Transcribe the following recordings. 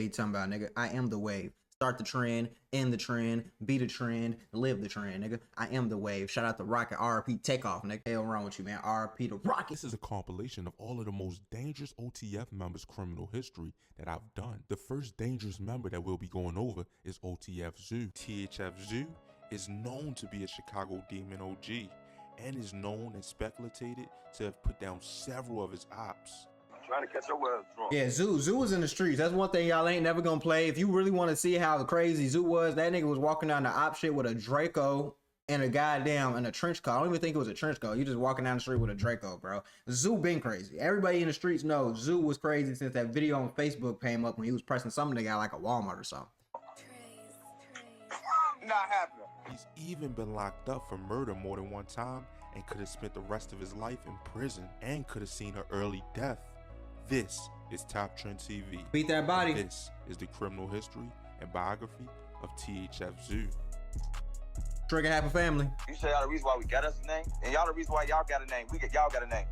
You talking about, nigga? I am the wave. Start the trend, end the trend, be the trend, live the trend, nigga. I am the wave. Shout out to Rocket, RP Takeoff, nigga. Hell wrong with you, man. RP to Rocket. This is a compilation of all of the most dangerous OTF members' criminal history that I've done. The first dangerous member that we'll be going over is OTF Zoo. THF Zoo is known to be a Chicago demon OG and is known and speculated to have put down several of his ops. Trying to catch your ass drunk. Yeah, Zoo was in the streets. That's one thing y'all ain't never gonna play. If you really want to see how crazy Zoo was, that nigga was walking down the op shit with a Draco and a goddamn and a trench coat. I don't even think it was a trench coat. You just walking down the street with a Draco, bro. Zoo been crazy. Everybody in the streets knows Zoo was crazy since that video on Facebook came up when he was pressing some nigga out like a Walmart or something. Not happening. He's even been locked up for murder more than one time and could have spent the rest of his life in prison and could have seen an early death. This is Top Trend TV. Beat that body. And this is the criminal history and biography of THF Zoo. Trigger happy family. You say y'all the reason why we got us a name, and y'all the reason why y'all got a name. Y'all got a name.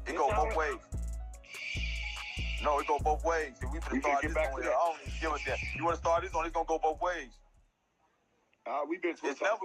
It go both ways. No, it go both ways. If we finna start this one, I don't even give a damn. You wanna start this one? It's gonna go both ways. We've been to It's never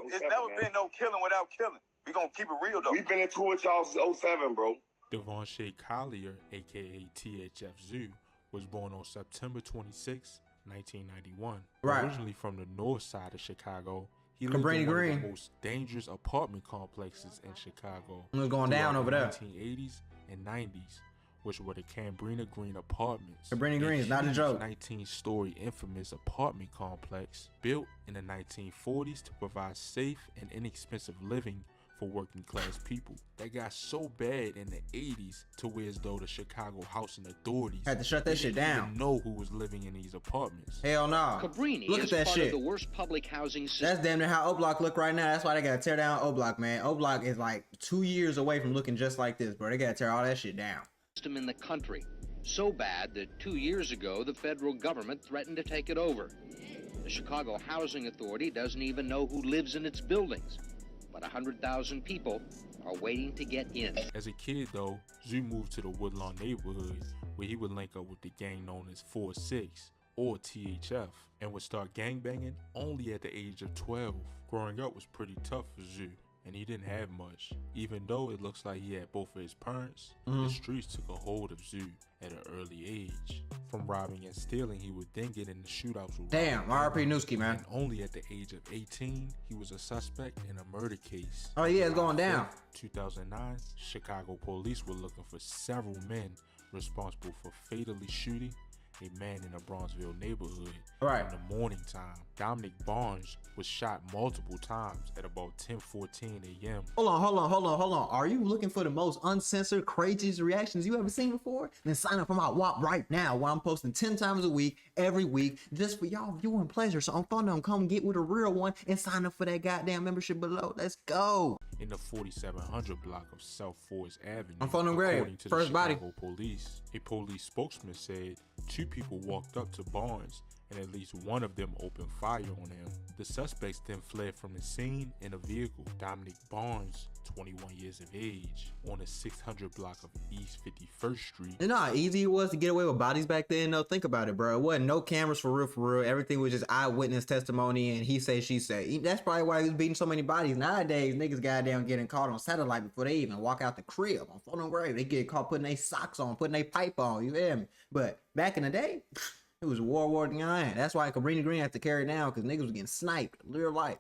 been no killing without killing. We gonna keep it real though. We've been into it y'all since 07, bro. Devontae Collier, aka THF Zoo, was born on September 26, 1991. Right. Originally from the north side of Chicago, he lived Cabrini in one Green. of the most dangerous apartment complexes in Chicago. It was going down over there. The 1980s and 90s, which were the Cabrini Green apartments. Cabrini Green is not a joke. 19-story infamous apartment complex built in the 1940s to provide safe and inexpensive living for working class people. That got so bad in the 80s to where as though the Chicago housing authorities Had to shut that shit down. didn't know who was living in these apartments. Hell no. Cabrini Look is at that part shit. of the worst public housing system. That's damn near how O Block look right now. That's why they gotta tear down O Block, man. O Block is like 2 years away from looking just like this, bro. They gotta tear all that shit down. In the country. So bad that 2 years ago, the federal government threatened to take it over. The Chicago Housing Authority doesn't even know who lives in its buildings. But 100,000 people are waiting to get in. As a kid though, Zoo moved to the Woodlawn neighborhood where he would link up with the gang known as 4-6 or THF and would start gangbanging only at the age of 12. Growing up was pretty tough for Zoo, and he didn't have much. Even though it looks like he had both of his parents, the streets took a hold of Zoo at an early age. From robbing and stealing, he would then get into shootouts with Damn, RP Newski, man. and only at the age of 18, he was a suspect in a murder case. Oh yeah, it's going down. 2009, Chicago police were looking for several men responsible for fatally shooting a man in a Bronzeville neighborhood Right. in the morning time. Dominic Barnes was shot multiple times at about 10:14 a.m. Hold on. Are you looking for the most uncensored, craziest reactions you ever seen before? Then sign up for my WAP right now, where I'm posting 10 times a week, every week, just for y'all viewing pleasure. So I'm fun them, come get with a real one and sign up for that goddamn membership below. Let's go. In the 4700 block of South Forest Avenue, I'm phoning Greg. according to First the body. Chicago police. A police spokesman said 2 people walked up to Barnes and at least one of them opened fire on him. The suspects then fled from the scene in a vehicle. Dominic Barnes, 21 years of age, on the 600 block of East 51st Street. You know how easy it was to get away with bodies back then? No, think about it, bro. It wasn't no cameras for real. Everything was just eyewitness testimony and he say, she say. That's probably why he was beating so many bodies. Nowadays, niggas goddamn getting caught on satellite before they even walk out the crib. On phone and grave, they get caught putting their socks on, putting their pipe on, you hear me? But back in the day, it was World War IX. That's why Cabrini Green had to carry it down, because niggas was getting sniped in real life.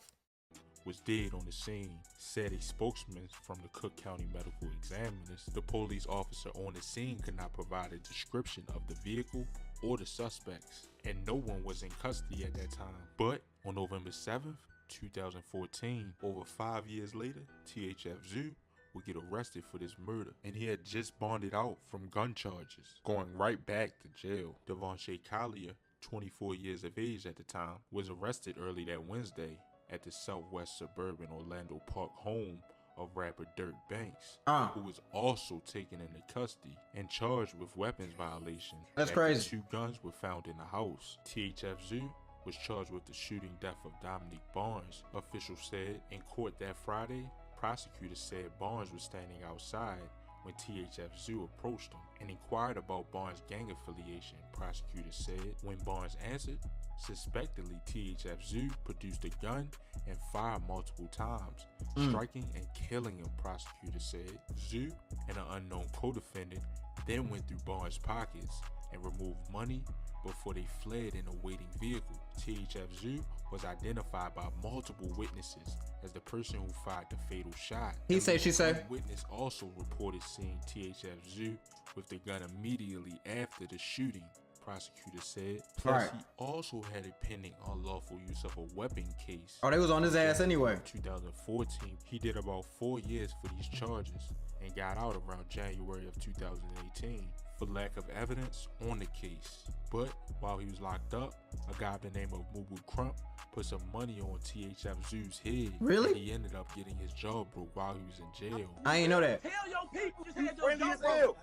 Was dead on the scene, said a spokesman from the Cook County Medical Examiners. The police officer on the scene could not provide a description of the vehicle or the suspects, and no one was in custody at that time. But on November 7th, 2014, over 5 years later, THF Zoo would get arrested for this murder, and he had just bonded out from gun charges, going right back to jail. Devontae Collier, 24 years of age at the time, was arrested early that Wednesday at the southwest suburban Orlando Park home of rapper Dirk Banks, who was also taken into custody and charged with weapons violation. That's after crazy. 2 guns were found in the house. THF Zoo was charged with the shooting death of Dominic Barnes. Officials said in court that Friday, prosecutors said Barnes was standing outside when THF Zoo approached him and inquired about Barnes' gang affiliation. Prosecutors said when Barnes answered, suspectedly THF Zoo produced a gun and fired multiple times, striking and killing him, prosecutors said. Zoo and an unknown co-defendant then went through Barnes' pockets and removed money before they fled in a waiting vehicle. THF Zoo was identified by multiple witnesses as the person who fired the fatal shot. He say, she say. One witness also reported seeing THF Zoo with the gun immediately after the shooting, prosecutors said. Plus, he also had a pending unlawful use of a weapon case. Oh, they was on his ass anyway. In 2014, he did about 4 years for these charges and got out around January of 2018 for lack of evidence on the case. But while he was locked up, a guy by the name of Moo Crump put some money on THF Zoo's head. Really? And he ended up getting his jaw broke while he was in jail. I ain't know that. Tell your people just had your jaw broke.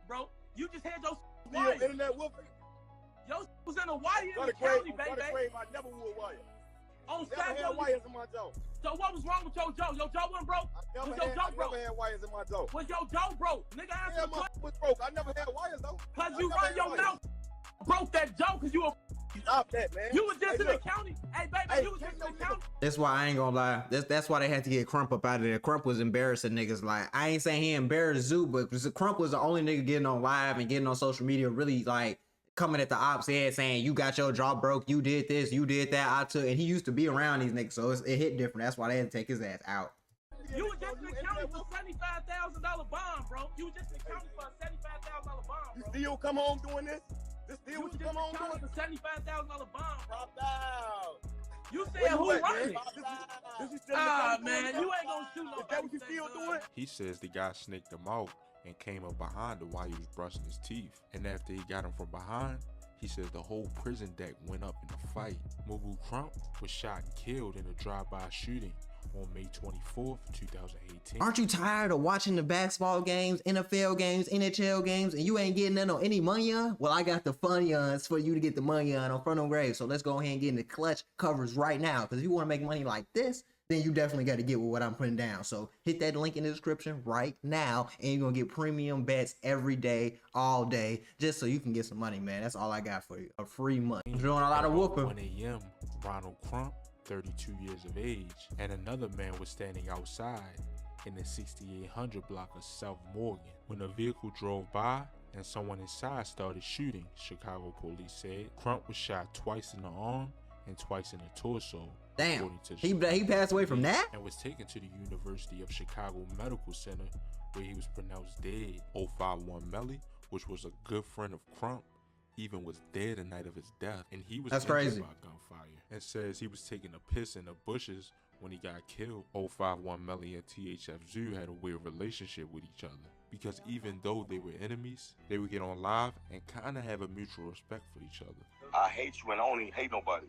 Bro, you just had your wire. Internet whooping. Your was in a wire in the county, baby. I never wore wire. On Never had Saturday. wires in my jaw. So what was wrong with your jaw? Your jaw wasn't broke? I Was your jaw broke? never had wires in my jaw. Was your jaw broke? Nigga, Yeah, answer the my question. was broke. I never had wires though. Cause I you never run had your wires. mouth. Broke that jaw cause you a Stop that, man. you was just Hey, in the look. county. Hey baby, Hey, you was just in the can't county. That's why I ain't gonna lie. That's why they had to get Crump up out of there. Crump was embarrassing niggas. Like, I ain't saying he embarrassed Zoo, but Crump was the only nigga getting on live and getting on social media, really like coming at the ops head saying, you got your jaw broke, you did this, you did that, I took. And he used to be around these niggas, so it hit different. That's why they had to take his ass out. You was just in the county for $75,000 bond, bro. You was just in the county for a $75,000 bond, You bro. still come home doing this? This still You what was you just come in the home county doing? for $75,000 bond, bro. Drop out. You Where said you who at, running? man? This is still Ah, the county man, doing you this? ain't gonna shoot no. Is that what you still doing? He says the guy snaked him out and came up behind him while he was brushing his teeth. And after he got him from behind, he says the whole prison deck went up in a fight. Moo Crump was shot and killed in a drive-by shooting on May 24th, 2018. Aren't you tired of watching the basketball games, NFL games, NHL games, and you ain't getting none on any money on? Well, I got the funny ons for you to get the money on front of grave. So let's go ahead and get in the clutch covers right now. Because if you want to make money like this, then you definitely got to get with what I'm putting down. So hit that link in the description right now, and you're going to get premium bets every day, all day, just so you can get some money, man. That's all I got for you. A free money. I'm doing a lot of At about whooping. 1 a.m., Ronald Crump, 32 years of age, and another man was standing outside in the 6800 block of South Morgan when a vehicle drove by and someone inside started shooting, Chicago police said. Crump was shot twice in the arm and twice in the torso. Damn, according to the he passed away from that? and was taken to the University of Chicago Medical Center where he was pronounced dead. 051 Melly, which was a good friend of Crump, even was dead the night of his death, and he was That's injured crazy. by gunfire, and says he was taking a piss in the bushes when he got killed. 051 Melly and THF Zoo had a weird relationship with each other, because even though they were enemies, they would get on live and kind of have a mutual respect for each other. I hate you and I don't even hate nobody.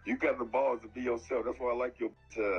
You got the balls to be yourself. That's why I like your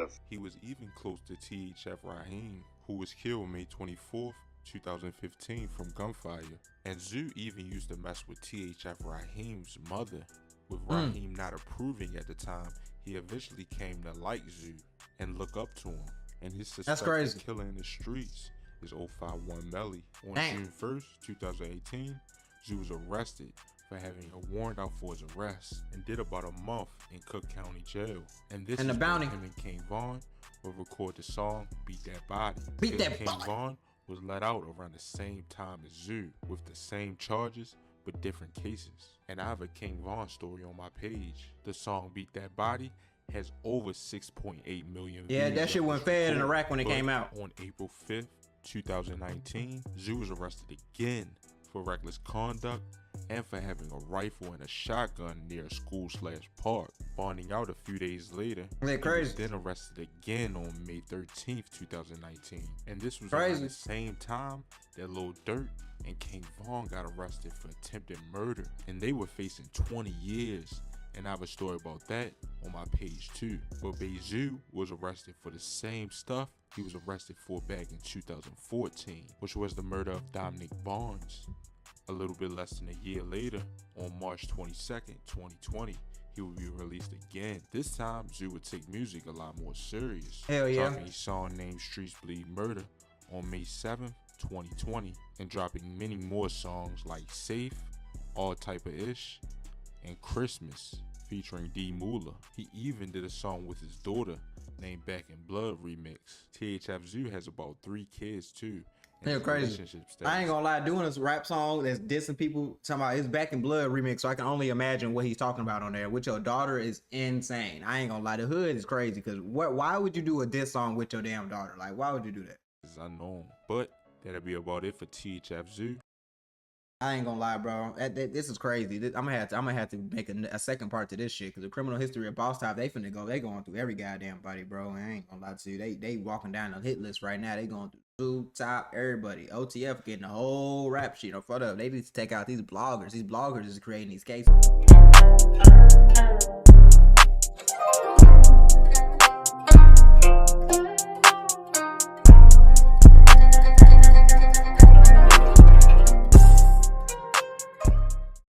ass. He was even close to THF Raheem, who was killed May 24th, 2015 from gunfire. And Zoo even used to mess with THF Raheem's mother. With Raheem not approving at the time, he eventually came to like Zoo and look up to him. And his suspected crazy. killer in the streets is 051 Melly. On Damn. June 1st, 2018, Zoo was arrested for having a warrant out for his arrest and did about a month in Cook County Jail. And this And the is bounty. when him and King Von would record the song Beat That Body. Beat Because That King Body. Von was let out around the same time as Zoo with the same charges but different cases. And I have a King Von story on my page. The song Beat That Body has over 6.8 million Yeah, views that shit of went this fed in record. Iraq when it But came out. On April 5th, 2019, Zoo was arrested again for reckless conduct and for having a rifle and a shotgun near a school/park. Bonding out a few days later, Yeah, he was crazy. then arrested again on May 13th, 2019. And this was Crazy. around the same time that Ldurks and King Von got arrested for attempted murder. And they were facing 20 years. And I have a story about that on my page too. But Bezu was arrested for the same stuff he was arrested for back in 2014, which was the murder of Dominic Barnes. A little bit less than a year later, on March 22nd, 2020, he would be released again. This time, Zoo would take music a lot more serious. Hell yeah. Dropping a song named Streets Bleed Murder on May 7th, 2020 and dropping many more songs like Safe, All Type of Ish, and Christmas featuring D Moolah. He even did a song with his daughter named Back in Blood remix. THF Zoo has about 3 kids too. They're crazy. I ain't gonna lie, doing this rap song that's dissing people, talking about his Back in Blood remix, so I can only imagine what he's talking about on there. With your daughter is insane. I ain't gonna lie, the hood is crazy, because why would you do a diss song with your damn daughter? Like, why would you do that? It's unknown, but that'll be about it for THF Zoo. I ain't gonna lie, bro. This is crazy. I'm gonna have to make a second part to this shit, because the criminal history of Boss Top, they going through every goddamn body, bro. I ain't gonna lie to you. They walking down the hit list right now. They going through Zoo, Top, everybody. OTF getting the whole rap sheet. Fuck up. They need to take out these bloggers. These bloggers is creating these cases.